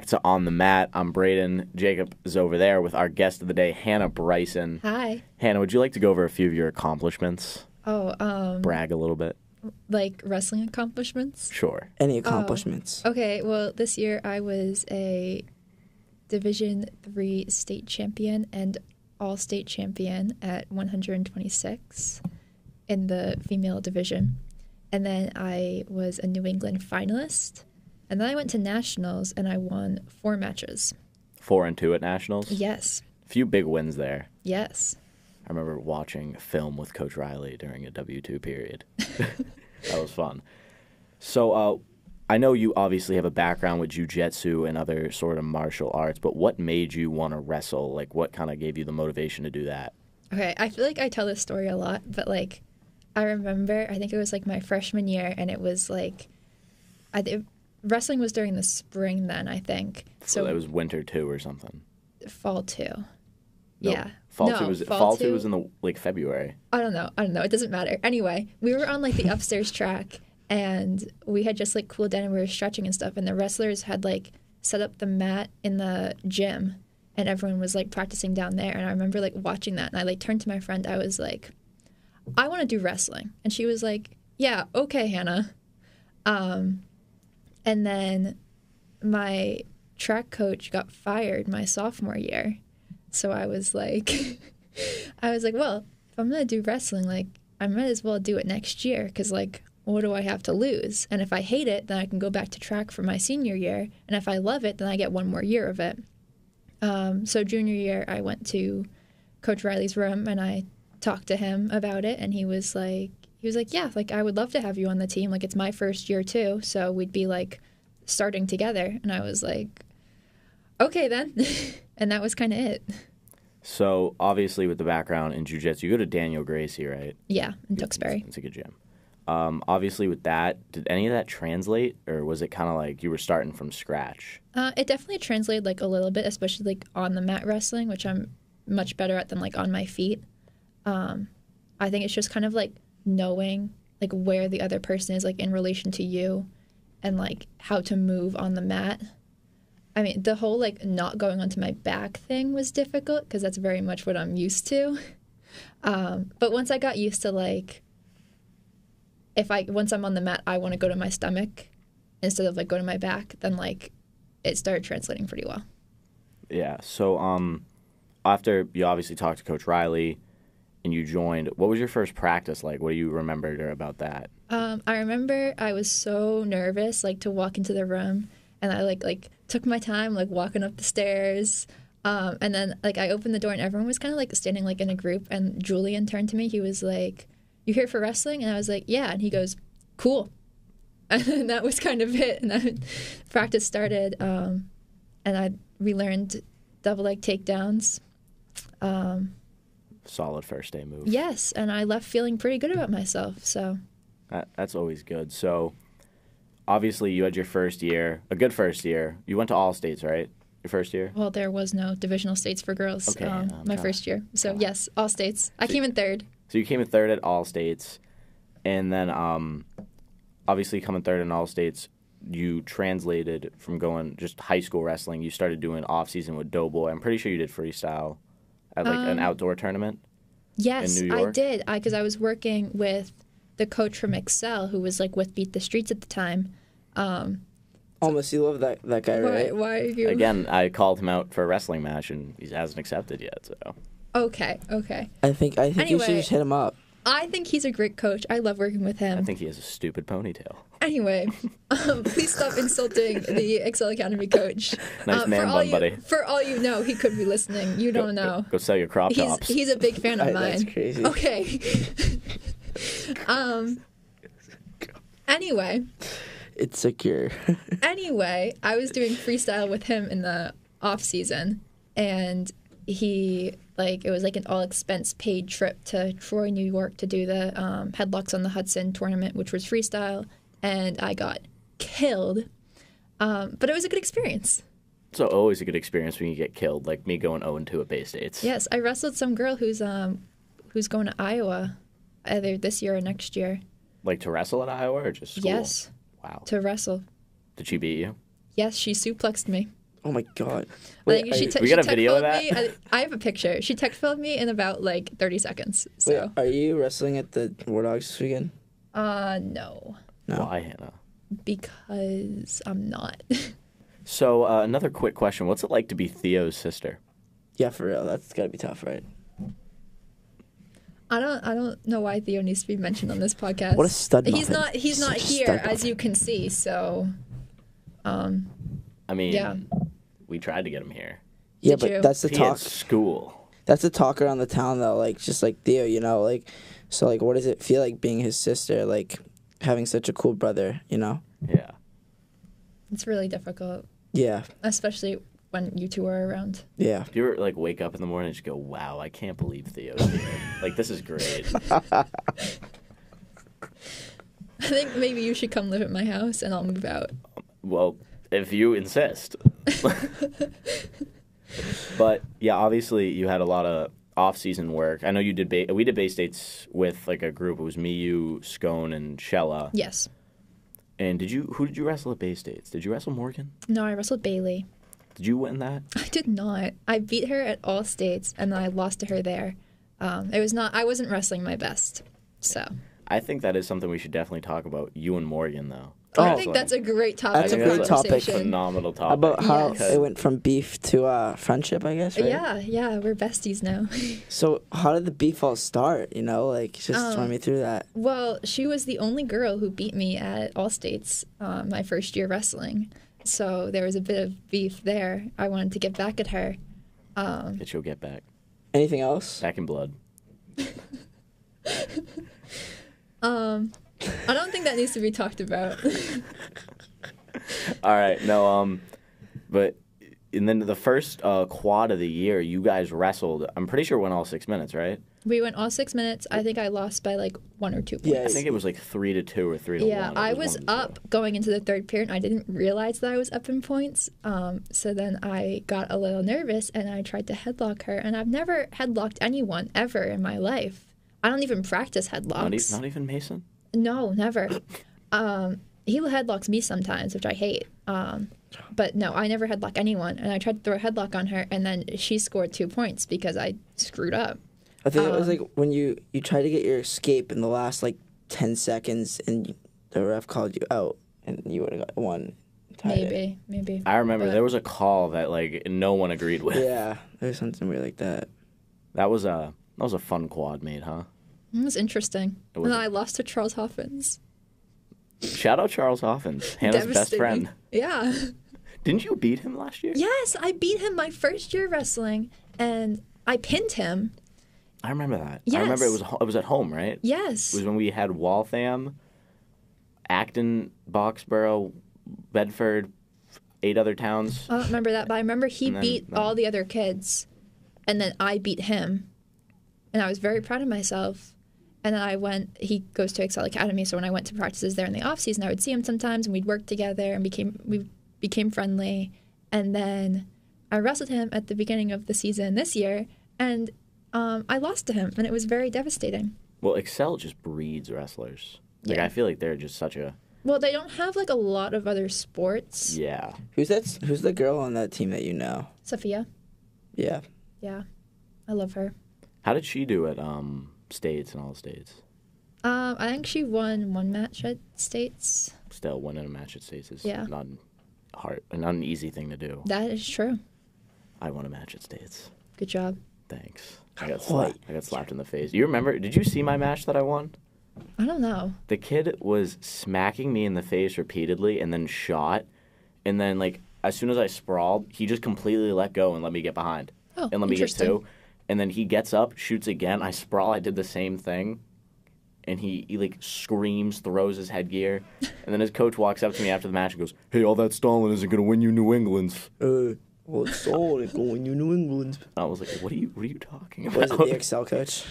back to On the Mat. I'm Braedon. Jacob is over there with our guest of the day, Hannah Bryson. Hi. Hannah, would you like to go over a few of your accomplishments? Brag a little bit. Like wrestling accomplishments? Sure. Any accomplishments? Okay, well, this year I was a Division III state champion and all-state champion at 126 in the female division. And then I was a New England finalist. And then I went to nationals and I won 4 matches. 4-2 at nationals? Yes. A few big wins there. Yes. I remember watching film with Coach Riley during a W2 period. That was fun. So I know you obviously have a background with jiu-jitsu and other sort of martial arts, but what made you want to wrestle? Like, what kind of gave you the motivation to do that? Okay, I feel like I tell this story a lot, but, like, I remember, I think it was, like, my freshman year, and it was, like, wrestling was during the spring then, I think. So it was winter 2 or something? Fall 2. No, Yeah. Fall 2 was in the, like, February. I don't know. It doesn't matter. Anyway, we were on, like, the upstairs track, and we had just, like, cooled down and we were stretching and stuff, and the wrestlers had, like, set up the mat in the gym, and everyone was, like, practicing down there, and I remember, like, watching that, and I, like, turned to my friend. I was like, I want to do wrestling. And she was like, yeah, okay, Hannah. And then my track coach got fired my sophomore year. So I was like, well, if I'm going to do wrestling, like, I might as well do it next year because, like, what do I have to lose? And if I hate it, then I can go back to track for my senior year. And if I love it, then I get one more year of it. So junior year, I went to Coach Riley's room and I talked to him about it. And he was like, yeah, like, I would love to have you on the team. Like, it's my first year too. So we'd be, like, starting together. And I was like, okay, then. And that was kind of it. So, obviously, with the background in jiu-jitsu, you go to Daniel Gracie, right? Yeah, in Tewksbury. It's a good gym. Obviously, with that, did any of that translate, or was it kind of like you were starting from scratch? It definitely translated, like, a little bit, especially, like, on the mat wrestling, which I'm much better at than, like, on my feet. I think it's just kind of, like, knowing, like, where the other person is, like, in relation to you and, like, how to move on the mat. I mean, the whole, like, not going onto my back thing was difficult because that's very much what I'm used to. But once I got used to, like, once I'm on the mat, I want to go to my stomach instead of, like, go to my back, then, like, it started translating pretty well. Yeah. So after you obviously talked to Coach Riley and you joined, what was your first practice like? What do you remember about that? I remember I was so nervous, like, to walk into the room, and I, like took my time, like, walking up the stairs. And then, like, I opened the door, and everyone was kind of, like, standing, like, in a group, and Julian turned to me. He was like, you here for wrestling? And I was like, yeah. And he goes, cool. And that was kind of it. And then practice started, and we learned double leg takedowns. Solid first day move. Yes, and I left feeling pretty good about myself. So that's always good. So obviously you had your first year, a good first year. You went to all states, right? Your first year? Well, there was no divisional states for girls my first year. So yes, all states. I came in third. So you came in third at all states, and then obviously coming third in all states, you translated from going just high school wrestling. You started doing off season with Doughboy. I'm pretty sure you did freestyle at, like, an outdoor tournament. Yes, in New York? I did. Because I was working with the coach from Excel, who was, like, with Beat the Streets at the time. Almost, you love that guy, right? Why are you? Again, I called him out for a wrestling match, and he hasn't accepted yet. So. Okay. I think Anyway, you should just hit him up. I think he's a great coach. I love working with him. I think he has a stupid ponytail. Anyway, please stop insulting the Excel Academy coach. Nice man bun, buddy. For all you know, he could be listening. You don't know. Go sell your crop tops. He's a big fan of mine. That's crazy. Okay. Anyway. It's secure. Anyway, I was doing freestyle with him in the off season, and he, like, it was like an all expense paid trip to Troy, New York to do the Headlocks on the Hudson tournament, which was freestyle, and I got killed. But it was a good experience. So always a good experience when you get killed, like me going 0-2 at Bay States. Yes, I wrestled some girl who's going to Iowa either this year or next year. Like to wrestle at Iowa or just school? Yes. Wow. To wrestle. Did she beat you? Yes, she suplexed me. Oh my god. I think we got a video of that? Me, I have a picture. She text filmed me in about like 30 seconds. So. Wait, are you wrestling at the War Dogs this weekend? No. Why, Hannah? Because I'm not. So another quick question: what's it like to be Theo's sister? Yeah, for real. That's gotta be tough, right? I don't know why Theo needs to be mentioned on this podcast. What a stud muffin. He's not here, as you can see. So. I mean, yeah. We tried to get him here. Yeah, Did but you? that's the He talk. at school. That's the talk around the town, though. Like, just like Theo, you know, like, so like, what does it feel like being his sister? Like, having such a cool brother, you know? Yeah. It's really difficult, Yeah, especially when you two are around. yeah. Do you ever like wake up in the morning and just go, "Wow, I can't believe Theo's here. Like, this is great." I think maybe you should come live at my house and I'll move out. Well, if you insist. But yeah, obviously you had a lot of off-season work. I know you did. We did Bay States with like a group. It was me, you, Scone, and Shella. Yes. And who did you wrestle at Bay States? Did you wrestle Morgan? No, I wrestled Bailey. Did you win that? I did not. I beat her at all states and then I lost to her there. I wasn't wrestling my best. So. I think that is something we should definitely talk about. You and Morgan, though. I think that's a great topic. That's a of great topic. conversation. Phenomenal topic. How about how Yes. it went from beef to friendship, I guess, right? Yeah, we're besties now. So how did the beef all start, you know? Like, just run me through that. Well, she was the only girl who beat me at All States my first year wrestling. So there was a bit of beef there. I wanted to get back at her. That she'll get back. Anything else? Back in blood. I don't think that needs to be talked about. All right, no, but and then the first quad of the year, you guys wrestled. I'm pretty sure it went all 6 minutes, right? We went all 6 minutes. I think I lost by like 1 or 2 points. Yeah, I think it was like 3-2 or 3-1. Yeah, It I one was of the up two. going into the third period. And I didn't realize that I was up in points. So then I got a little nervous and I tried to headlock her. And I've never headlocked anyone ever in my life. I don't even practice headlocks. Not even Mason. No, never. He headlocks me sometimes, which I hate. But no, I never headlock anyone. And I tried to throw a headlock on her, and then she scored 2 points because I screwed up. I think it was like when you tried to get your escape in the last like 10 seconds and the ref called you out and you would have got one. Maybe. I remember But- there was a call that like no one agreed with. Yeah, there's something weird like that. That was a fun quad mate, huh? It was interesting. was And then I lost to Charles Hoffins. Shout out Charles Hoffins, Hannah's best Devastating. friend. Yeah. Didn't you beat him last year? Yes, I beat him my first year wrestling, and I pinned him. I remember that. Yes. I remember it was at home, right? Yes. It was when we had Waltham, Acton, Boxborough, Bedford, 8 other towns. I don't remember that, but I remember he And then- beat all the other kids, and then I beat him. And I was very proud of myself. And then he goes to Excel Academy, so when I went to practices there in the off-season, I would see him sometimes, and we'd work together, and we became friendly. And then I wrestled him at the beginning of the season this year, and I lost to him, and it was very devastating. Well, Excel just breeds wrestlers. Like Yeah. I feel like they're just such a Well, they don't have like a lot of other sports. yeah. Who's the girl on that team that you know? Sophia, Yeah. yeah, I love her. How did she do at states and all the states? I think she won one match at States. Still, winning a match at states is Yeah. not an easy thing to do. That is true. I won a match at states. Good job. Thanks. I got What? slapped in the face. You remember? Did you see my match that I won? I don't know. The kid was smacking me in the face repeatedly and then shot. And then, like, as soon as I sprawled, he just completely let go and let me get behind. Oh, And let me get interesting. 2. And then he gets up, shoots again. I sprawl. I did the same thing. And he like, screams, throws his headgear. And then his coach walks up to me after the match and goes, "Hey, all that stalling isn't going to win you New England's." Well, it's all going to New England. And I was like, what are you talking about? Was it the Excel coach?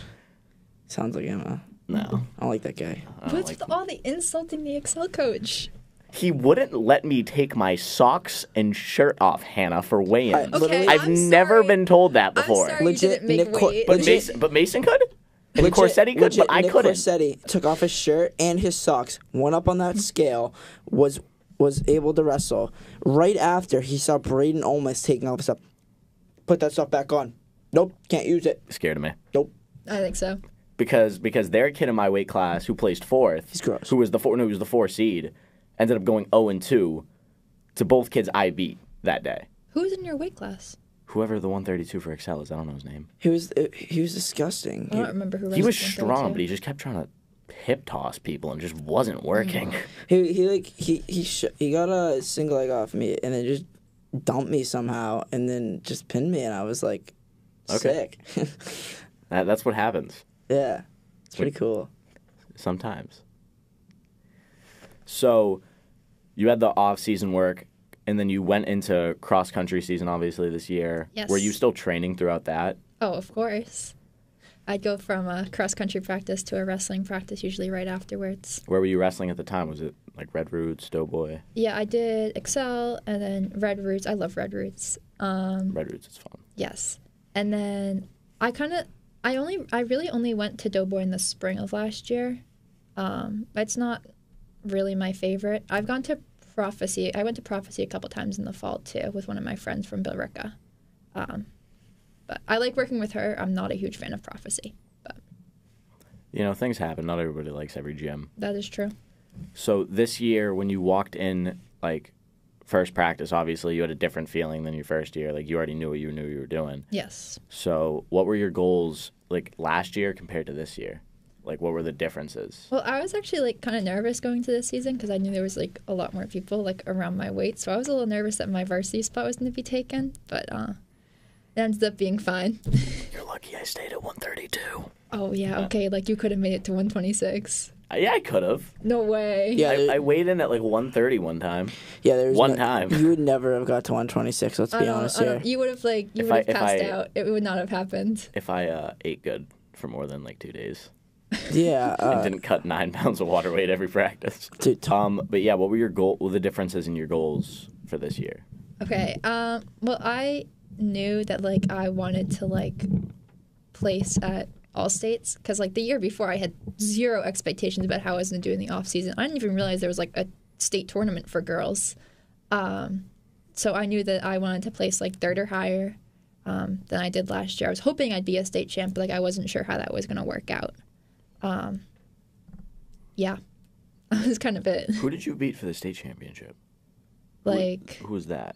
Sounds like him, huh? No. I don't like that guy. I don't What's like with all the insulting the Excel coach? He wouldn't let me take my socks and shirt off, Hannah, for weigh-ins. Okay, I've I'm never sorry. been told that before. I'm sorry Legit, you didn't make Nick Cor- weight. But Mason could? And Corsetti could, but I Nick couldn't. Corsetti took off his shirt and his socks, went up on that scale, was was able to wrestle. Right after, he saw Braedon almost taking off his stuff. Put that stuff back on. Nope, can't use it. Scared of me. Nope. I think so. Because their kid in my weight class who placed fourth, He's gross. who was the 4 seed, ended up going 0-2 to both kids I beat that day. Who's in your weight class? Whoever the 132 for Excel is, I don't know his name. He was disgusting. I don't remember who. He was wrestled strong, 132. but he just kept trying to hip toss people and just wasn't working. He got a single leg off me and then just dumped me somehow and then just pinned me and I was like, Okay. sick. That's what happens Yeah, it's pretty cool. sometimes. So you had the off-season work, and then you went into cross-country season, obviously, this year. Yes. Were you still training throughout that? Oh, of course. I'd go from a cross-country practice to a wrestling practice usually right afterwards. Where were you wrestling at the time? Was it like Red Roots, Doughboy? Yeah, I did Excel and then Red Roots. I love Red Roots. Red Roots is fun. Yes. And then I really only went to Doughboy in the spring of last year. It's not really my favorite. I've gone to Prophecy. I went to Prophecy a couple times in the fall too with one of my friends from Billerica. But I like working with her. I'm not a huge fan of Prophecy, but You know, things happen. Not everybody likes every gym. that is true. So this year, when you walked in, like, first practice, obviously, you had a different feeling than your first year. Like, you already knew what you were doing. Yes. So what were your goals, like, last year compared to this year? Like, what were the differences? Well, I was actually like kind of nervous going to this season because I knew there was like a lot more people like around my weight, so I was a little nervous that my varsity spot was going to be taken, but it ended up being fine. You're lucky I stayed at 132. Oh yeah, okay, like you could have made it to 126. Yeah, I could have. No way. Yeah, I weighed in at like 130 one time. Yeah, there's One time. You would never have got to 126. Let's be honest here. You would have like you If would have I- passed out. It would not have happened. If I ate good for more than like 2 days Yeah, and didn't cut 9 pounds of water weight every practice. dude, But yeah, what were the differences in your goals for this year? Okay. Well, I knew that like I wanted to like place at all states because like the year before I had zero expectations about how I was going to do in the off season. I didn't even realize there was like a state tournament for girls. So I knew that I wanted to place like third or higher than I did last year. I was hoping I'd be a state champ, but like I wasn't sure how that was going to work out. Yeah, that was kind of it. Who did you beat for the state championship? Like Who was that?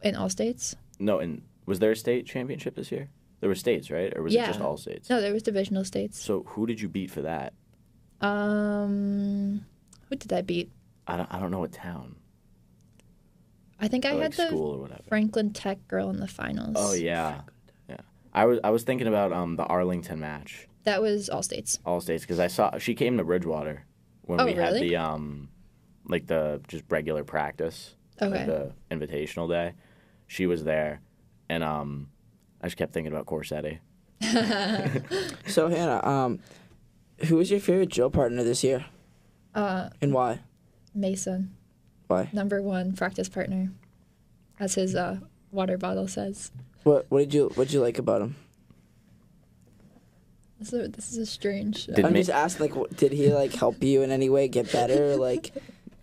in all states. No, and was there a state championship this year? There were states, right? Or was it just all states? No, there was divisional states. So who did you beat for that? Who did I beat? I don't know what town. I think I Or had like the school or whatever. Franklin Tech girl in the finals. Oh yeah, yeah. I was thinking about the Arlington match, That was all states. all states, because I saw she came to Bridgewater when Oh, we had really? the just regular practice, Okay. like the invitational day. She was there, and I just kept thinking about Corsetti. So Hannah, who was your favorite drill partner this year, and why? Mason, Why? #1 practice partner, as his water bottle says. What did you like about him? This is a strange. Did I'm Ma- just asking, like, did he like help you in any way get better? Like,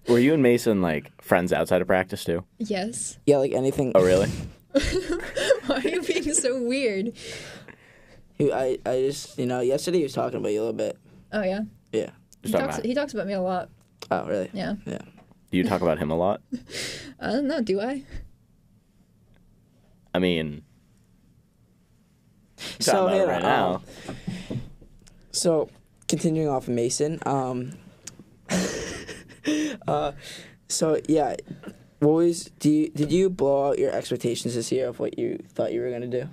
Were you and Mason like friends outside of practice too? Yes. yeah, like anything. Oh really? Why are you being so weird? I just yesterday he was talking about you a little bit. Oh yeah. Yeah. Just talking about- He talks about me a lot. Oh really? Yeah. Yeah. Do you talk about him a lot? I don't know. Do I? I mean, So talking about it Hannah, right now. So continuing off of Mason, so yeah, did you blow out your expectations this year of what you thought you were gonna do?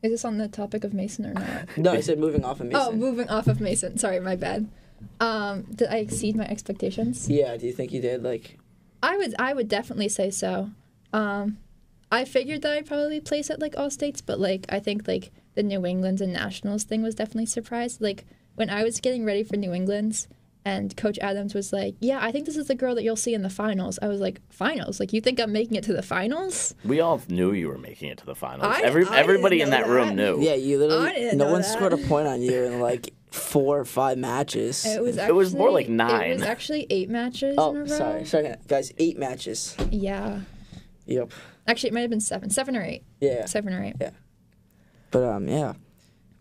Is this on the topic of Mason or not? No, I said moving off of Mason. Oh, moving off of Mason. Sorry, my bad. Did I exceed my expectations? Yeah, do you think you did? Like, I would definitely say so. I figured that I'd probably place at like all states, but like I think like the New England's and Nationals thing was definitely a surprise. Like when I was getting ready for New England's and Coach Adams was like, "Yeah, I think this is the girl that you'll see in the finals." I was like, "Finals? Like you think I'm making it to the finals?" We all knew you were making it to the finals. I Everybody didn't in know that room that. knew. yeah, you I literally didn't no know one that. scored a point on you, and like 4 or 5 matches. It was more like 9. It was actually 8 matches in a row. Sorry, guys. 8 matches. Yeah. Yep. Actually, it might have been 7 or 8. Yeah. 7 or 8. Yeah. But yeah.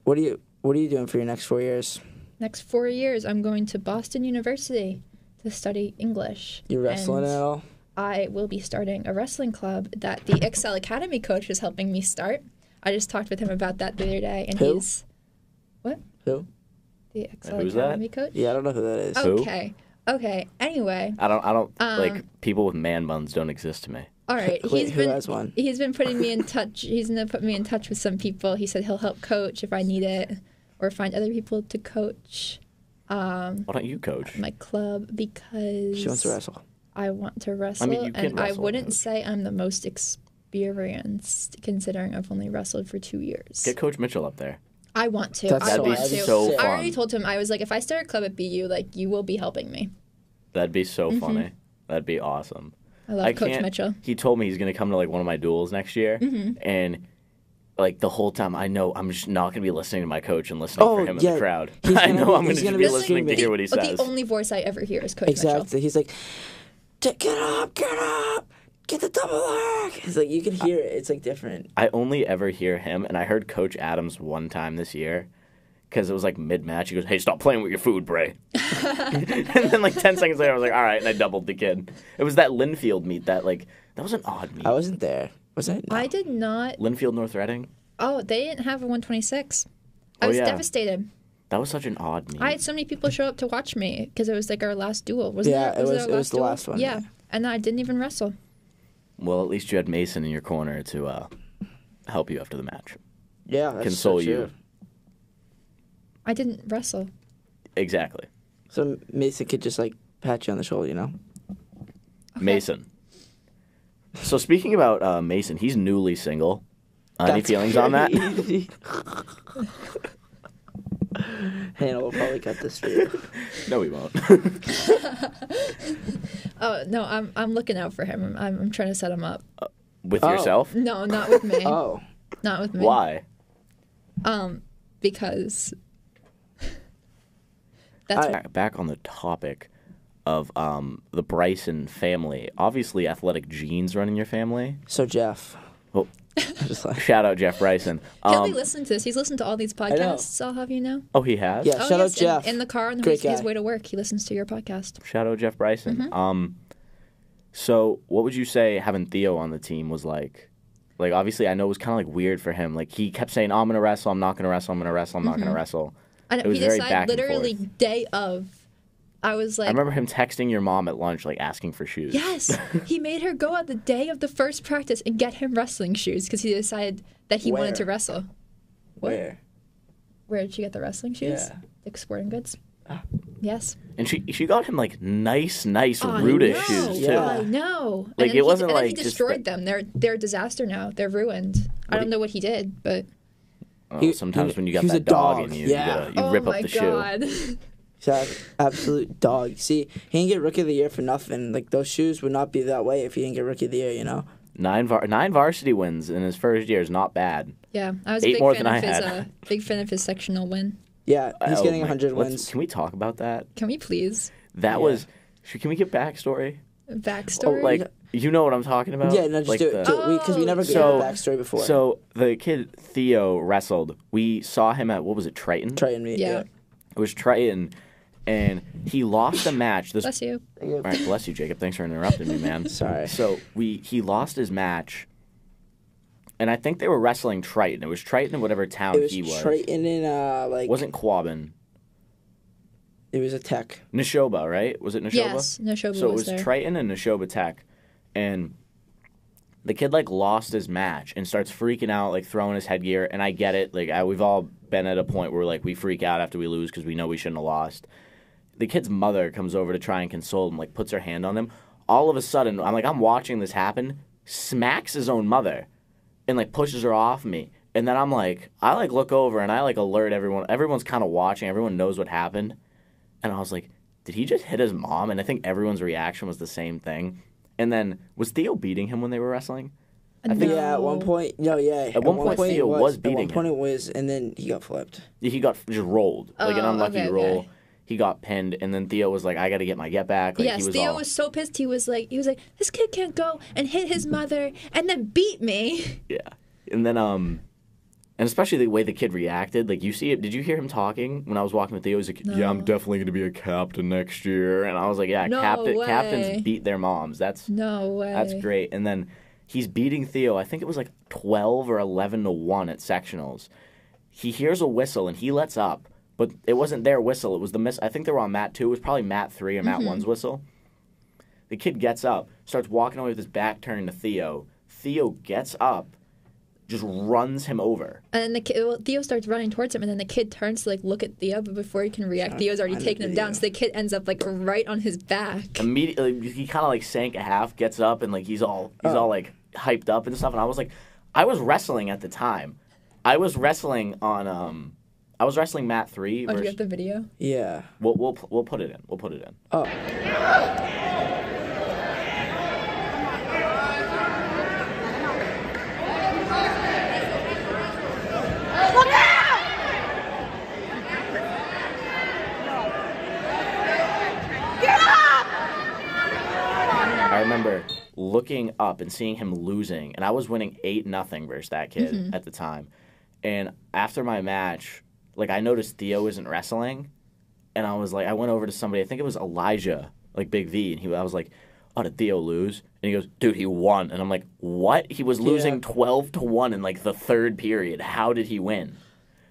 What are you doing for your next 4 years? Next 4 years, I'm going to Boston University to study English. You wrestling at all? I will be starting a wrestling club that the Excel Academy coach is helping me start. I just talked with him about that the other day, and he's what? Who? The Excel Who's Academy that? coach. Yeah, I don't know who that is. Okay. Anyway, I don't like people with man buns don't exist to me. all right. Wait, who has one? He's been putting me in touch. He's gonna put me in touch with some people. He said he'll help coach if I need it, or find other people to coach. Why don't you coach? My club, because She wants to wrestle. I want to wrestle, you can and I wrestle, wouldn't coach. say I'm the most experienced, considering I've only wrestled for 2 years. Get Coach Mitchell up there. I want to. That's I That'd be want to. so I already fun. told him, I was like, if I start a club at BU, like, you will be helping me. That'd be so funny. That'd be awesome. I love Coach can't- Mitchell. He told me he's going to come to like one of my duels next year, and like the whole time I know I'm just not going to be listening to my coach and listening for him in the crowd. I know I'm going to he's gonna be be listening to hear what he But says. the only voice I ever hear is Coach Mitchell. Exactly. He's like, get up, get the double leg. It's like you can hear it. It's like different. I only ever hear him, and I heard Coach Adams one time this year because it was like mid-match. He goes, "Hey, stop playing with your food, Bray." And then like 10 seconds later, I was like, "All right," and I doubled the kid. It was that Linfield meet that was an odd meet. I wasn't there. Was I? No. I did not. Linfield North Reading. Oh, they didn't have a 126. I Oh, was yeah. devastated. That was such an odd meet. I had so many people show up to watch me because it was like our last duel. Wasn't Yeah, it? it was our the duel? last one, Yeah. yeah. And I didn't even wrestle. Well, at least you had Mason in your corner to help you after the match. Yeah, that's Console so you. true. I didn't wrestle. Exactly. So Mason could just like pat you on the shoulder, you know? Mason. So speaking about Mason, he's newly single. Any That's feelings on that? crazy. Hannah will probably cut this for you. No, we won't. Oh no, I'm looking out for him. I'm trying to set him up. With Oh. yourself? No, not with me. Oh. Not with me. Why? Because that's Back on the topic of the Bryson family. Obviously, athletic genes run in your family. So Jeff. Oh, Just like, shout out Jeff Bryson. he'll be listening to this. He's listened to all these podcasts. I'll have you know. Oh, he has? yeah, Oh, shout out yes, Jeff. in the car on Great his guy. way to work. He listens to your podcast. Shout out Jeff Bryson. Mm-hmm. So what would you say having Theo on the team was like? Like, obviously, I know it was kind of like weird for him. Like, he kept saying, "Oh, I'm going to wrestle. I'm not going to wrestle. I'm going to wrestle. I'm not going to wrestle." I know, It was he very decided back and literally forth. day of. I was like, I remember him texting your mom at lunch, like, asking for shoes. yes, he made her go out the day of the first practice and get him wrestling shoes because he decided that he wanted Where? to wrestle. Where? Where did she get the wrestling shoes? Yeah. Like Sporting Goods. Ah. Yes. And she got him, like, nice I Rudish know. shoes, too. Yeah. I know. Like, And it wasn't and then like he just destroyed them. They're a disaster now. They're ruined. I don't know what he did, but Oh, sometimes when you got he was that a dog dog. in you, Yeah. you oh rip my up the shoe. god. He's an absolute dog. See, he didn't get Rookie of the Year for nothing. Like, those shoes would not be that way if he didn't get Rookie of the Year, you know? 9 varsity wins in his first year is not bad. Yeah, I was a 8 big more fan than of I his had. big fan of his sectional win. Yeah, he's Oh getting my- 100 let's- wins. Can we talk about that? Can we please That Yeah. was. Can we get backstory? backstory? Like, you know what I'm talking about? Yeah, no, just like do it. Because we never got So- the backstory before. So the kid Theo wrestled. We saw him at, what was it, Triton? Try and meet. Yeah. It was Triton, and he lost a match. This Bless you. All right, bless you, Jacob. Thanks for interrupting me, man. Sorry. So he lost his match, and I think they were wrestling Triton. It was Triton in whatever town It was he was. Triton in, like, Wasn't Quabbin. it was a tech. Neshoba, right? Was it Neshoba? Yes, Neshoba So it was was there. Triton and Neshoba Tech, and the kid like lost his match and starts freaking out, like throwing his headgear. And I get it, like we've all been at a point where like we freak out after we lose because we know we shouldn't have lost. The kid's mother comes over to try and console him, like puts her hand on him. All of a sudden, I'm watching this happen, smacks his own mother, and like pushes her off me. And then I look over and I like alert everyone. Everyone's kind of watching. Everyone knows what happened. And I was like, did he just hit his mom? And I think everyone's reaction was the same thing. And then, was Theo beating him when they were wrestling? I think at one point, At one point, Theo was beating him. At one point it was, and then he got flipped. he got just rolled, like an unlucky okay. roll. He got pinned, and then Theo was like, "I got to get my get back." Like, Yes, he was Theo was so pissed. He was like, this kid can't go and hit his mother and then beat me. Yeah, and then and especially the way the kid reacted. Like, you see it. Did you hear him talking when I was walking with Theo? He was like, No. "Yeah, I'm definitely going to be a captain next year," and I was like, "Yeah, No way. captains beat their moms. That's No way. That's great." And then he's beating Theo. I think it was like 12 or 11-1 at sectionals. He hears a whistle and he lets up, but it wasn't their whistle. It was the miss. I think they were on mat 2. It was probably mat 3 or mat 1's whistle. The kid gets up, starts walking away with his back turned to Theo. Theo gets up, just runs him over. And then Theo starts running towards him, and then the kid turns to like look at Theo, but before he can react, Theo's already taken him down. So the kid ends up like right on his back. Immediately, he kind of like sank a half, gets up, and like he's all like hyped up and stuff. And I was like, I was wrestling at the time. I was wrestling on I was wrestling mat 3. Oh, did you get the video? Yeah. We'll put it in. We'll put it in. Oh. I remember looking up and seeing him losing, and I was winning 8-0 versus that kid at the time. And after my match, like, I noticed Theo isn't wrestling, and I was like, I went over to somebody, I think it was Elijah, like Big V, and I was like, "Oh, did Theo lose?" And he goes, "Dude, he won." And I'm like, "What? He was losing 12-1 in like the third period. How did he win?"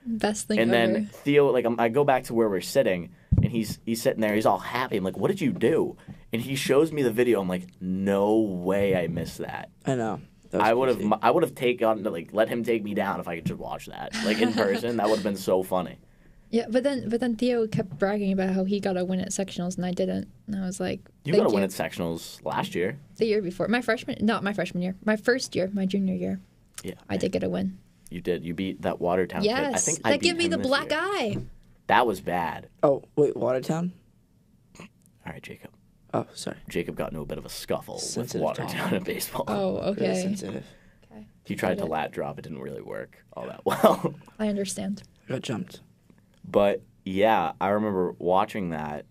Best thing And ever. then Theo, like, I go back to where we're sitting, and he's sitting there. He's all happy. I'm like, "What did you do?" And he shows me the video. I'm like, "No way, I missed that." I know. I would have taken like let him take me down if I could just watch that like in person. That would have been so funny. Yeah, but then Theo kept bragging about how he got a win at sectionals and I didn't. And I was like, You got a win at sectionals last year. The year before. Not my freshman year. My first year, my junior year. Yeah. I did get a win. You did. You beat that Watertown kid. I Yes. think I That beat gave me him the this black year. eye. That was bad. Oh, wait, Watertown? All right, Jacob. Oh, sorry. Jacob got into a bit of a scuffle Sensitive with Watertown in baseball. Oh, Really okay. sensitive. He tried to lat drop. It didn't really work all that well. I understand. I got jumped. But yeah, I remember watching that.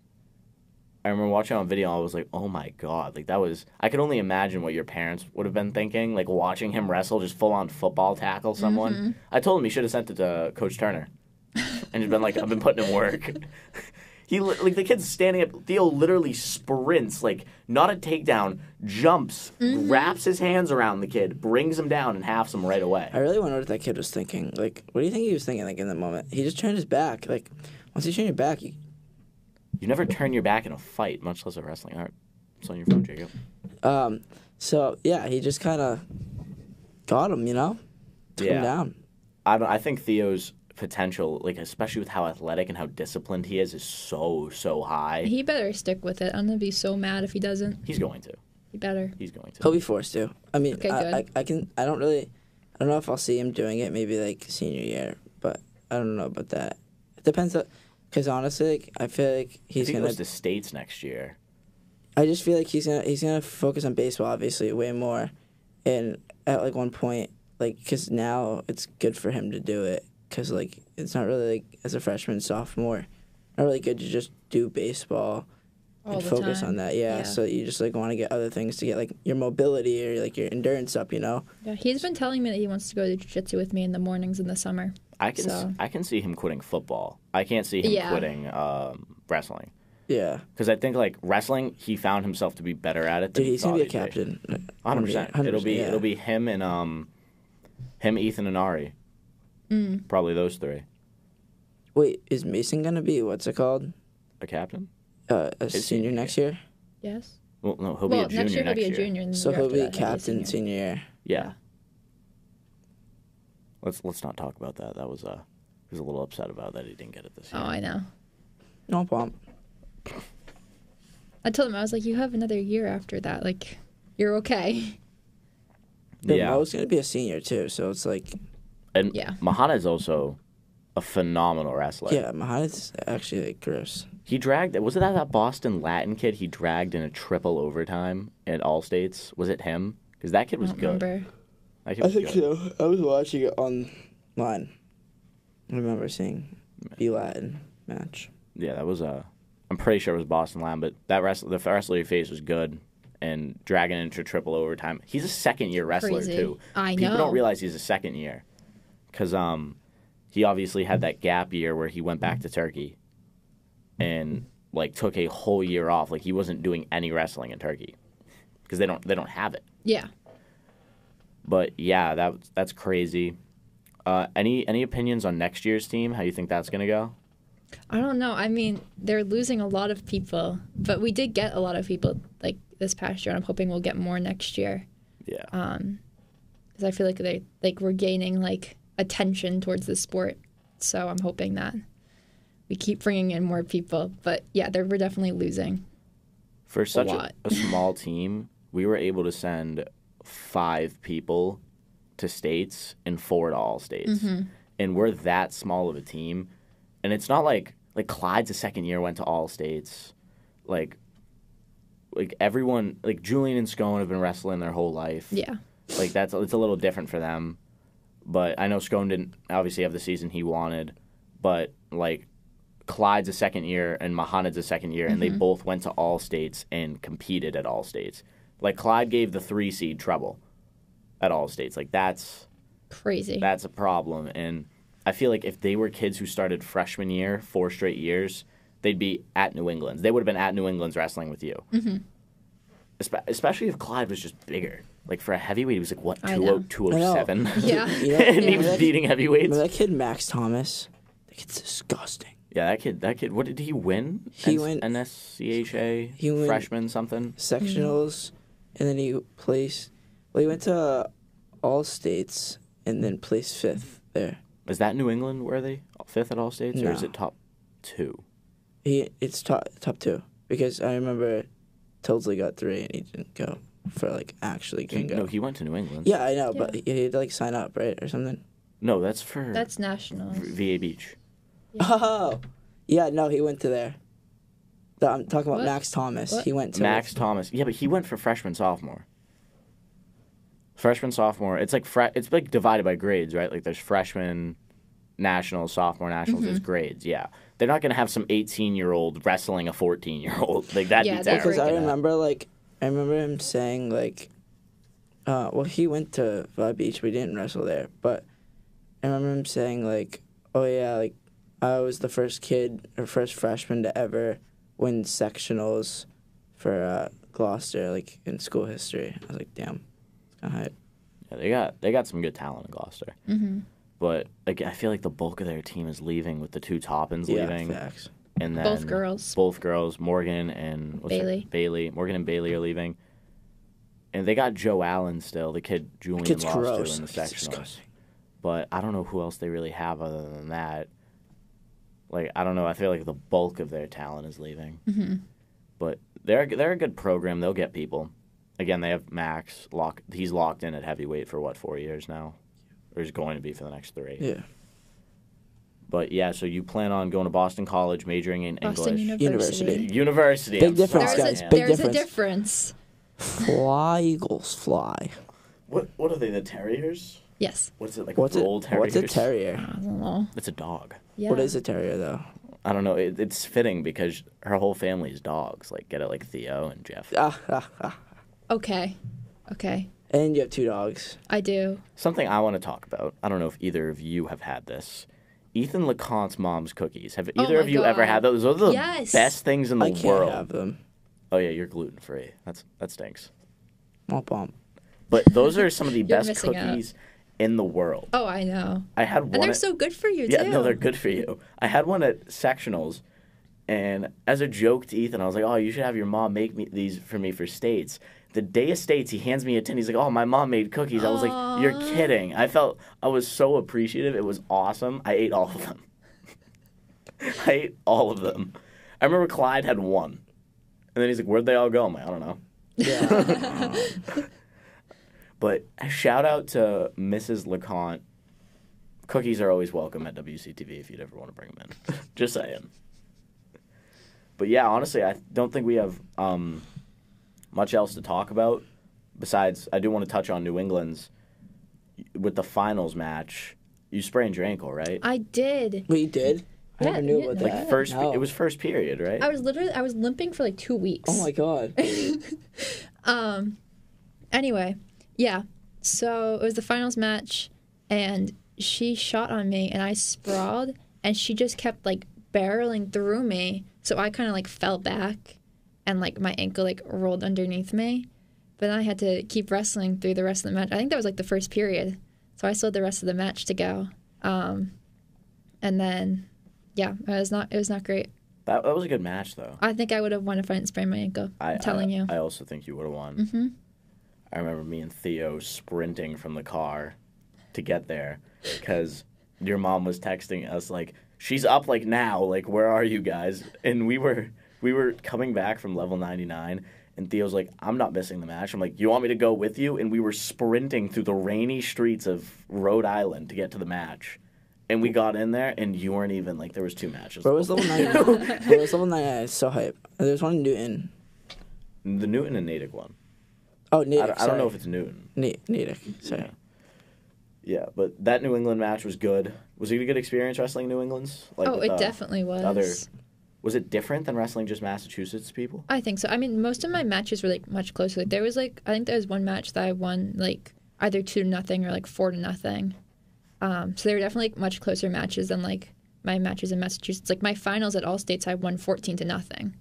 I remember watching it on video. I was like, "Oh my god!" Like that was. I could only imagine what your parents would have been thinking. Like watching him wrestle, just full on football tackle someone. I told him he should have sent it to Coach Turner, and just been like, "I've been putting in work." He like the kid's standing up. Theo literally sprints, like not a takedown, jumps, wraps his hands around the kid, brings him down, and halves him right away. I really wonder what that kid was thinking. Like, what do you think he was thinking, like, in that moment? He just turned his back. Like, once you turn your back, You never turn your back in a fight, much less a wrestling. All right, it's on your phone, Jacob. So, yeah, he just kind of got him, you know? Took him down. I think Theo's potential, like especially with how athletic and how disciplined he is so high. He better stick with it. I'm going to be so mad if he doesn't. He's going to. He better. He's going to. He'll be forced to. I mean, Okay, good. I don't know if I'll see him doing it maybe, like, senior year, but I don't know about that. It depends, because honestly, like, I feel like he's he going goes to States next year. I just feel like he's gonna focus on baseball, obviously, way more, and at like one point, like, because now it's good for him to do it, because like it's not really like as a freshman, sophomore, not really good to just do baseball All and the focus time. on that. Yeah, so you just like want to get other things to get like your mobility or like your endurance up, you know. Yeah, he's been telling me that he wants to go to jiu-jitsu with me in the mornings in the summer. I can see him quitting football. I can't see him quitting wrestling. Yeah, Because I think like wrestling, he found himself to be better at it. Than dude, he's he gonna be a thought he'd captain. 100%. It'll be him and Ethan and Ari. Probably those three. Wait, is Mason gonna be what's it called? A captain? A senior next year? Yes? Well, no, he'll be a junior next year he'll be a year. junior. And the So year he'll after be that, captain a senior. senior year. Yeah. Let's not talk about that. That was he was a little upset about that he didn't get it this year. Oh, I know. No problem. I told him, I was like, you have another year after that. Like, you're okay. Yeah. Mo's gonna be a senior too, so it's like, And Yeah. Mahana is also a phenomenal wrestler. yeah, Mohammed's actually like gross. He dragged. Was it that Boston Latin kid he dragged in a triple overtime at All States? Was it him? Because that kid was I don't good. remember. I think I think so. I was watching it online. I remember seeing the Latin match. Yeah, that was I'm pretty sure it was Boston Latin, but the wrestler he faced was good. And dragging into triple overtime. He's a second-year wrestler, Crazy. too. I know. People don't realize he's a second year. Because he obviously had that gap year where he went back to Turkey and, like, took a whole year off. Like, he wasn't doing any wrestling in Turkey because they don't have it. Yeah. But, yeah, that's crazy. Any opinions on next year's team? How you think that's going to go? I don't know. I mean, they're losing a lot of people, but we did get a lot of people, like, this past year, and I'm hoping we'll get more next year. Yeah. Because I feel like we're gaining, like, attention towards the sport. So I'm hoping that we keep bringing in more people. But, yeah, we're definitely losing. For such a small team, we were able to send 5 people to states and 4 to all states. Mm-hmm. And we're that small of a team. And it's not like Clyde's second year went to all states. Like everyone, like Julian and Scone have been wrestling their whole life. Yeah. Like it's a little different for them. But I know Scone didn't obviously have the season he wanted. But like Clyde's a second year and Mahonad's a second year, and they both went to all states and competed at all states. Like Clyde gave the 3 seed trouble at all states. Like that's crazy. That's a problem. And I feel like if they were kids who started freshman year, 4 straight years, they'd be at New England's. They would have been at New England's wrestling with you. Mm-hmm. Especially if Clyde was just bigger. Like for a heavyweight, he was like, what, 207? Yeah. And he was beating heavyweights. Remember that kid, Max Thomas? That kid's disgusting. Yeah, that kid, what did he win? He went NSCHA, he went freshman something? Sectionals, and then he went to all states and then placed 5th there. Is that New England worthy? 5th at all states? No. Or is it top 2? It's top 2. Because I remember Tildesley got 3 and he didn't go for actually couldn't go. No, he went to New England. Yeah, I know, but he had to sign up, right? Or something. No, that's nationals. VA Beach. Yeah. Oh! Yeah, no, he went to there. I'm talking about What? Max Thomas. What? He went to Max Thomas. Yeah, but he went for freshman, sophomore. Freshman, sophomore. It's like divided by grades, right? Like there's freshman, nationals, sophomore, nationals. There's grades. Yeah, they're not gonna have some 18-year-old wrestling a 14-year-old. Like that'd be terrible. Because I remember him saying well, he went to VA Beach. We didn't wrestle there, but I remember him saying oh yeah, I was the first freshman to ever win sectionals for Gloucester, in school history. I was like, damn. Yeah, they got some good talent in Gloucester. Mm-hmm. But I feel like the bulk of their team is leaving with the 2 Toppins leaving. Yeah, facts. And then Both girls. Morgan and Bailey. Morgan and Bailey are leaving. And they got Joe Allen still, the kid Julian lost gross. to in the sectionals. But I don't know who else they really have other than that. I don't know. I feel like the bulk of their talent is leaving. Mm-hmm. But they're a good program. They'll get people. Again, they have Max. He's locked in at heavyweight for, 4 years now? Or he's going to be for the next 3. Yeah. But, yeah, so you plan on going to Boston College, majoring in Boston English. University. Big difference, guys. Big There's difference. a difference. Fly, Eagles, fly. What are they, the Terriers? Yes. What's it, What's old Terriers? a terrier? I don't know. It's a dog. Yeah. What is a terrier, though? I don't know. It's fitting because her whole family is dogs. Get it like Theo and Jeff. Okay. And you have 2 dogs. I do. Something I want to talk about. I don't know if either of you have had this. Ethan LeConte's mom's cookies. Have either of you ever had those? Those are the best things in the world. I can't have them. Oh, yeah, you're gluten-free. That stinks. Womp. But those are some of the best missing cookies in the world. Oh, I know. I had one. And they're so good for you, too. Yeah, no, they're good for you. I had one at sectionals, and as a joke to Ethan, I was like, oh, you should have your mom make these for me for states. The day of states, he hands me a tin. He's like, oh, my mom made cookies. I was like, you're kidding. I was so appreciative. It was awesome. I ate all of them. I remember Clyde had one. And then he's like, where'd they all go? I'm like, I don't know. Yeah. But shout out to Mrs. LeConte. Cookies are always welcome at WCTV if you'd ever want to bring them in. Just saying. But yeah, honestly, I don't think we have much else to talk about. Besides, I do want to touch on New England's. with the finals match, you sprained your ankle, right? I did. Wait, you did? I Yeah, never knew yeah, about no. that. Like first, No. it was first period, right? I was limping for like 2 weeks. Oh my god. Anyway, yeah. So it was the finals match, and she shot on me, and I sprawled, and she just kept like barreling through me. So I kind of like fell back, and like my ankle like rolled underneath me. But then I had to keep wrestling through the rest of the match. I think that was like the first period, so I still had the rest of the match to go. And then, yeah, it was not great. That was a good match, though. I think I would have won if I didn't sprain my ankle. I'm telling you. I also think you would have won. Mm-hmm. I remember me and Theo sprinting from the car to get there because your mom was texting us like, she's up like now, like where are you guys? And we were coming back from level 99 and Theo's like, I'm not missing the match. I'm like, you want me to go with you? And we were sprinting through the rainy streets of Rhode Island to get to the match. And we got in there and you weren't even like, there was 2 matches. Where was level 99? Where was level 99? It's so hype. There was one in Newton. The Newton and Natick one. Oh, Natick. I don't know if it's Newton. Natick. Sorry. Yeah, but that New England match was good. Was it a good experience wrestling New England's? Like, Oh, it definitely was. Was it different than wrestling just Massachusetts people? I think so. I mean, most of my matches were like much closer. Like, there was like, I think there was one match that I won like either 2-0 or like 4-0. So they were definitely like, much closer matches than like my matches in Massachusetts. Like my finals at All States, I won 14-0.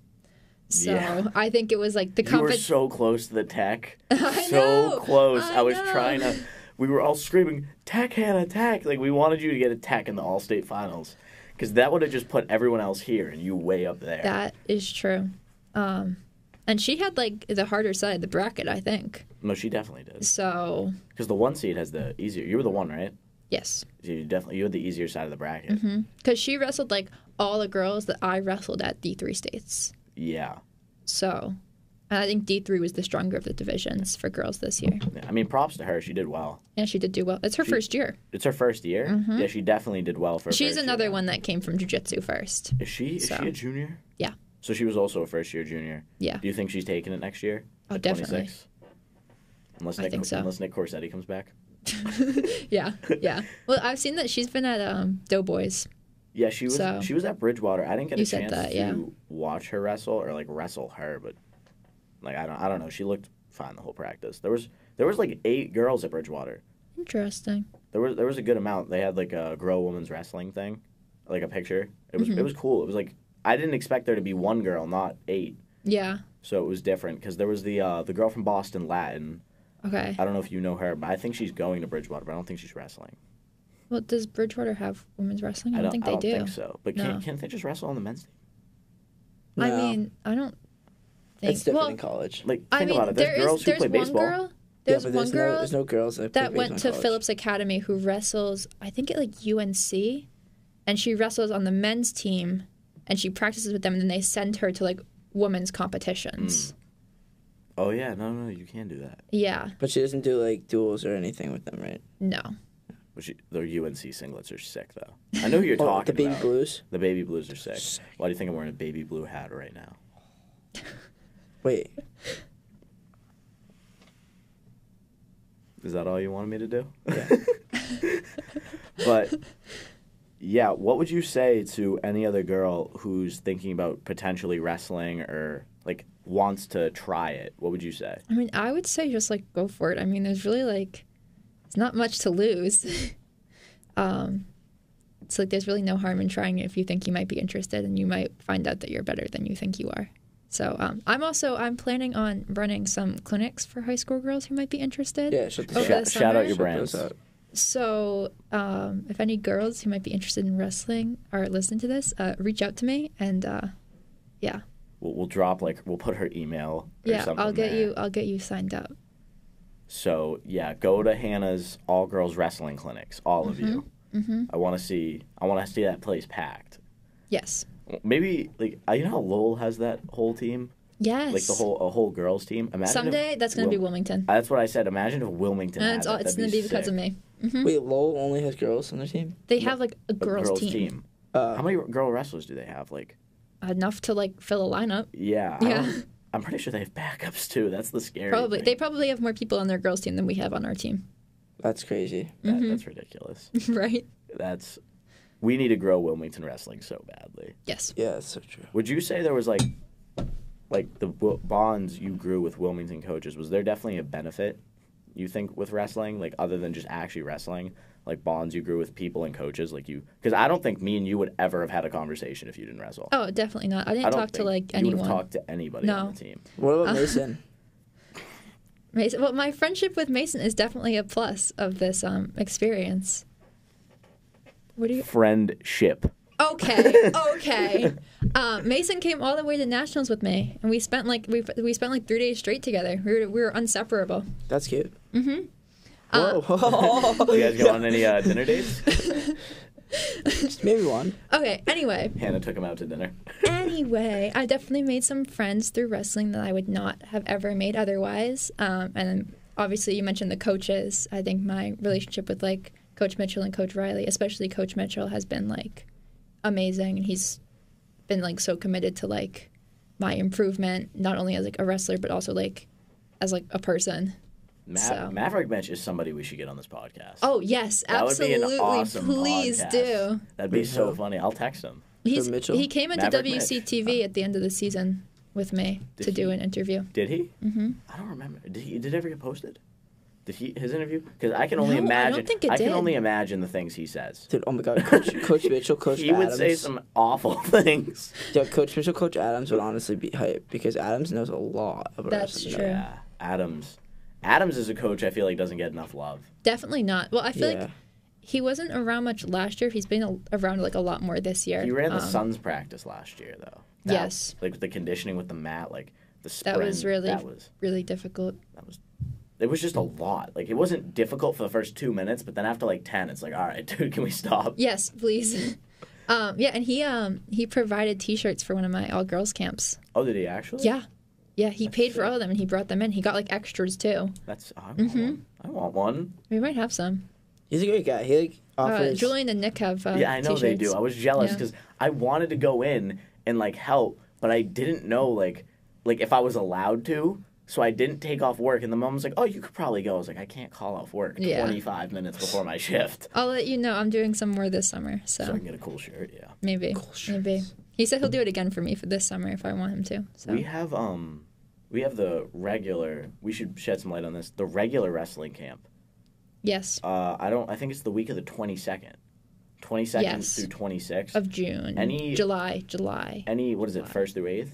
So Yeah. I think it was like the You were so close to the tech. I So know, close. I I was know. trying to. We were all screaming, "Tech, Hannah, tech!" Like we wanted you to get a tech in the All-State finals, because that would have just put everyone else here and you way up there. That is true. And she had like the harder side of the bracket, I think. No, she definitely did. So Because the 1 seed has the easier. You were the 1, right? yes, You had the easier side of the bracket. because she wrestled like all the girls that I wrestled at D3 states. Yeah. So, and I think D3 was the stronger of the divisions for girls this year. I mean, props to her. She did well. Yeah, she did do well. It's her first year. It's her first year. Yeah, she definitely did well for. She's first another year. one that came from jiu-jitsu first. Is she So. a junior? Yeah. So she was also a first-year junior. Yeah. Do you think she's taking it next year? Oh, At definitely. 26? Unless I Nick, think so. Unless Nick Corsetti comes back. Yeah, yeah. Well, I've seen that she's been at Doughboys. Yeah, she was. So. She was at Bridgewater. I didn't get You a said chance that, to yeah. watch her wrestle or like wrestle her, but like I don't know. She looked fine the whole practice. There was like 8 girls at Bridgewater. Interesting. There was a good amount. They had like a Grow Women's Wrestling thing, like a picture. It was cool. It was like I didn't expect there to be 1 girl, not 8. Yeah. So it was different because there was the girl from Boston Latin. Okay. I don't know if you know her, but I think she's going to Bridgewater, but I don't think she's wrestling. Well, does Bridgewater have women's wrestling? I don't think they do. I don't think so. But No. can't they just wrestle on the men's team? I No. mean, I don't think. It's different well, in college. Like, I think mean, about it. There's girls who there's play one baseball. girl. There's but one girl there's no girls that play that went baseball to in college. Phillips Academy who wrestles, I think at like UNC, and she wrestles on the men's team, and she practices with them, and then they send her to like women's competitions. Oh yeah, no, you can do that. Yeah, But she doesn't do like duels or anything with them, right? no. But their UNC singlets are sick though. I know who you're Oh, talking the baby about. blues. The baby blues are sick. Why do you think I'm wearing a baby blue hat right now? Wait, Is that all you wanted me to do? yeah. But yeah, what would you say to any other girl who's thinking about potentially wrestling or like wants to try it? What would you say? I mean, I would say just like go for it. I mean, there's really like, it's not much to lose. It's like there's really no harm in trying it if you think you might be interested, and you might find out that you're better than you think you are. So I'm planning on running some clinics for high school girls who might be interested. Yeah, shut the over the Shout out summer. your brands. So if any girls who might be interested in wrestling are listening to this, reach out to me, and yeah, We'll drop we'll put her email. Or yeah, something I'll get you signed up. So yeah, go to Hannah's all girls wrestling clinics, all of you. Mm-hmm. I want to see that place packed. Yes. Maybe you know how Lowell has that whole team, Yes. like a whole girls team. Imagine Someday if that's going to be Wilmington. That's what I said. Imagine if Wilmington. And had it's that. all, it's That'd going to be because sick. of me. Wait, Lowell only has girls on their team? They have like a A girls, team. How many girl wrestlers do they have? Enough to like fill a lineup. Yeah. Yeah. I'm pretty sure they have backups too. That's the scary Probably thing. they probably have more people on their girls team than we have on our team. That's crazy. That's ridiculous. Right? We need to grow Wilmington wrestling so badly. Yes. Yeah, that's so true. Would you say there was like the bonds you grew with Wilmington coaches? Was there definitely a benefit, you think, with wrestling, like other than just actually wrestling? Like bonds you grew with people and coaches, like you, because I don't think me and you would ever have had a conversation if you didn't wrestle. Oh, definitely not. I didn't talk to like anyone. You would have talked to anybody on the team. What about Mason? Mason. Well, my friendship with Mason is definitely a plus of this experience. What do you? Friendship. Okay. Mason came all the way to nationals with me, and we spent like 3 days straight together. We were inseparable. That's cute. Mm-hmm. Whoa. You guys go on any dinner dates? Just maybe one. Okay, anyway. Hannah took him out to dinner. Anyway, I definitely made some friends through wrestling that I would not have ever made otherwise. And then obviously you mentioned the coaches. I think my relationship with like Coach Mitchell and Coach Riley, especially Coach Mitchell, has been like amazing. And he's been like so committed to like my improvement, not only as like a wrestler, but also like as like a person. Maverick Mitch is somebody we should get on this podcast. Oh, yes, absolutely. That would be an awesome Please podcast. do. That'd be so funny. I'll text him. He came into Maverick WCTV at the end of the season with me to do an interview. Did he? Mm-hmm. I don't remember. Did it ever get posted? His interview? Because I can only imagine. I don't think it did. can only imagine the things he says. Dude, oh my God, Coach Mitchell, Coach he Adams. Would say some awful things. Yeah, Coach Mitchell, Coach Adams would honestly be hype because Adams knows a lot about That's wrestling. true. Yeah, Adams is a coach I feel like doesn't get enough love. Definitely not. Well, I feel like he wasn't around much last year. He's been around like a lot more this year. He ran the Suns practice last year, though. Yes. Like the conditioning with the mat, like the sprint. That was really difficult. It was just a lot. Like, it wasn't difficult for the first 2 minutes, but then after like 10, it's like, all right, dude, can we stop? Yes, please. Yeah, and he provided T-shirts for one of my all-girls camps. Oh, did he actually? Yeah. Yeah, he paid for all of them, and he brought them in. He got, like, extras, too. I want one. We might have some. He's a great guy. He, like, offers... Julian and Nick have Yeah, I know T-shirts. they do. I was jealous because I wanted to go in and, like, help, but I didn't know, like if I was allowed to. So I didn't take off work, and the mom was like, oh, you could probably go. I was like, I can't call off work 25 minutes before my shift. I'll let you know. I'm doing some more this summer. So I can get a cool shirt, yeah. Maybe. Cool shirts. Maybe. He said he'll do it again for me for this summer if I want him to. So. We have the regular, we should shed some light on this, the regular wrestling camp. Yes. I think it's the week of the 22nd. 22nd through 26th. Of June. July. What is it, 1st through 8th?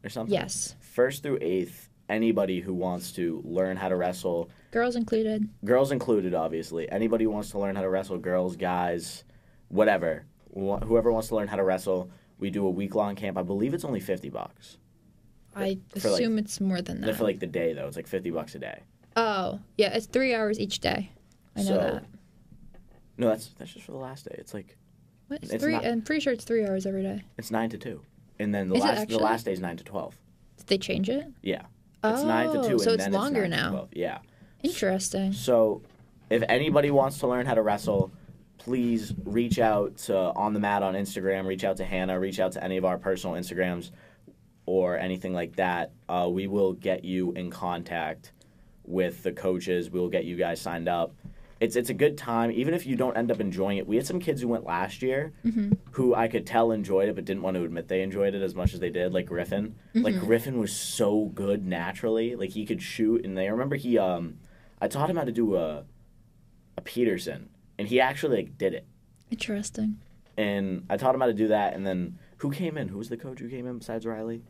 Or something? Yes. 1st through 8th. Anybody who wants to learn how to wrestle. Girls included. Girls included, obviously. Anybody who wants to learn how to wrestle, girls, guys, whatever. Whoever wants to learn how to wrestle, we do a week-long camp. I believe it's only $50. I assume it's more than that. For like the day, though. It's like $50 a day. Oh, yeah. It's 3 hours each day. I know that. No, that's just for the last day. It's like... What? I'm pretty sure it's 3 hours every day. It's 9 to 2. And then the last day is 9 to 12. Did they change it? Yeah. It's 9 to 2, so and it's then longer it's 9 now. to 12. Yeah. Interesting. So, if anybody wants to learn how to wrestle, please reach out to On The Mat on Instagram, reach out to Hannah, reach out to any of our personal Instagrams or anything like that. We will get you in contact with the coaches. We'll get you guys signed up. It's a good time, even if you don't end up enjoying it. We had some kids who went last year who I could tell enjoyed it but didn't want to admit they enjoyed it as much as they did, like Griffin. Like, Griffin was so good naturally. Like, he could shoot, and I remember I taught him how to do a Peterson, and he actually, like, did it. Interesting. And I taught him how to do that, and then who came in? Who was the coach who came in besides Riley?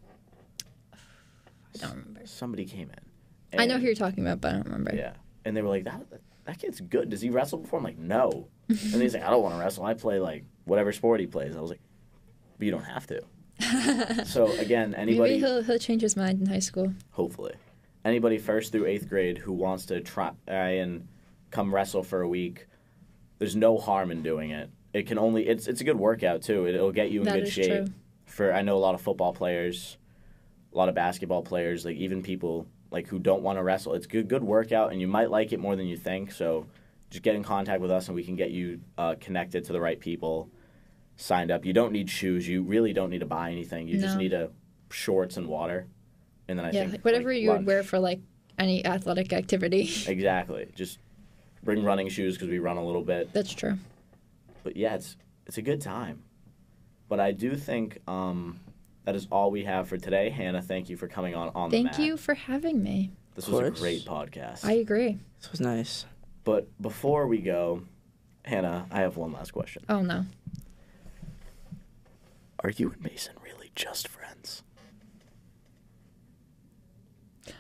I don't remember. Somebody came in. I know who you're talking about, but I don't remember. Yeah. And they were like, that kid's good. Does he wrestle before? I'm like, no. And he's like, I don't want to wrestle. I play, like, whatever sport he plays. I was like, but you don't have to. So, again, anybody... Maybe he'll change his mind in high school. Hopefully. Anybody 1st through 8th grade who wants to try and come wrestle for a week, there's no harm in doing it. It can only... It's a good workout, too. It'll get you in good shape. True. I know a lot of football players, a lot of basketball players, like, even people... like who don't want to wrestle. It's good workout, and you might like it more than you think. So just get in contact with us, and we can get you connected to the right people, signed up. You don't need shoes. You really don't need to buy anything. You just need shorts and water. And then I think whatever you would wear for like any athletic activity. Exactly. Just Bring running shoes because we run a little bit. That's true. But yeah, it's a good time. But I do think that is all we have for today. Hannah, thank you for coming on the mat. Thank you for having me. This was a great podcast. I agree. This was nice. But before we go, Hannah, I have one last question. Oh, no. Are you and Mason really just friends?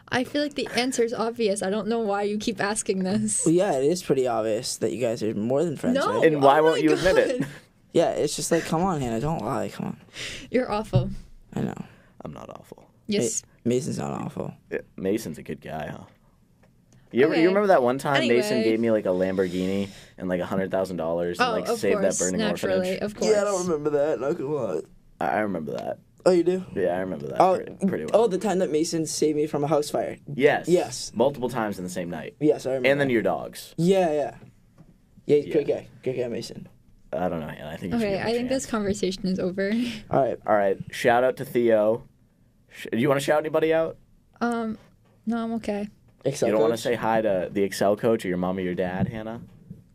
I feel like the answer is obvious. I don't know why you keep asking this. Well, yeah, it is pretty obvious that you guys are more than friends, No. right? And why Oh won't my you admit it? God. Yeah, it's just like, come on, Hannah, don't lie. Come on. You're awful. I know. I'm not awful. Yes. Mason's not awful. Yeah, Mason's a good guy, huh? You Okay. remember that one time Mason Anyway. gave me like a Lamborghini and like $100,000 and Oh, like of saved course. that burning Naturally, orphanage? of course. remember that. Not gonna lie. I remember that. Oh, you do? Yeah, I remember that Oh, pretty well. oh, the time that Mason saved me from a house fire. Yes. Yes. Multiple times in the same night. Yes, I remember. And then that. your dogs. Yeah. Yeah, he's a great Yeah. guy. Great guy, Mason. I don't know, Hannah. I think you should Okay, give him I a think this chance. conversation is over. All right. All right. Shout out to Theo. Do you want to shout anybody out? No, I'm okay. Excel You don't want to coach. say hi to the Excel coach or your mom or your dad, Hannah?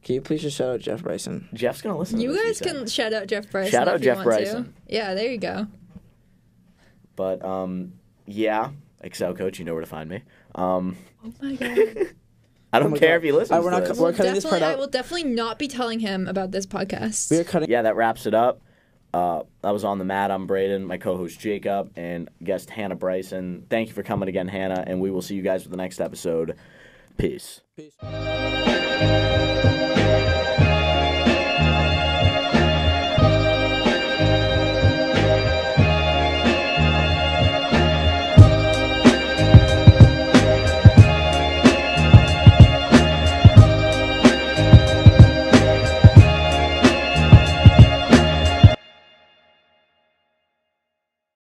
Can you please just shout out Jeff Bryson? Jeff's going to listen to You this, guys he said. can shout out Jeff Bryson. Shout out if you Jeff want Bryson. To. Yeah, there you go. But, yeah, Excel coach, you know where to find me. Oh my god. I don't my care God. if he listens we're to not this. We're cutting this part I out. will definitely not be telling him about this podcast. We are cutting. Yeah, that wraps it up. I was on the mat. I'm Braedon, my co-host Jacob, and guest Hannah Bryson. Thank you for coming again, Hannah, and we will see you guys for the next episode. Peace. Peace.